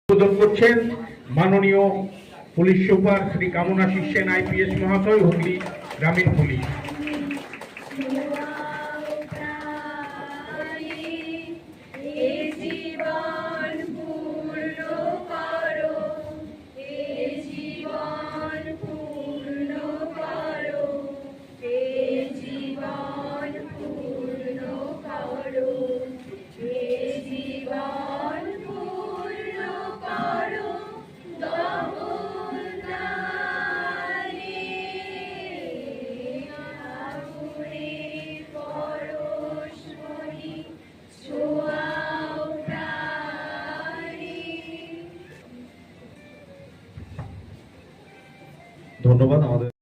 উদ্বোধন করছেন মাননীয় police super Shri Kamanashis Sen IPS মহাশয়, হুগলি গ্রামীণ পুলিশ। ধন্যবাদ। আমাদের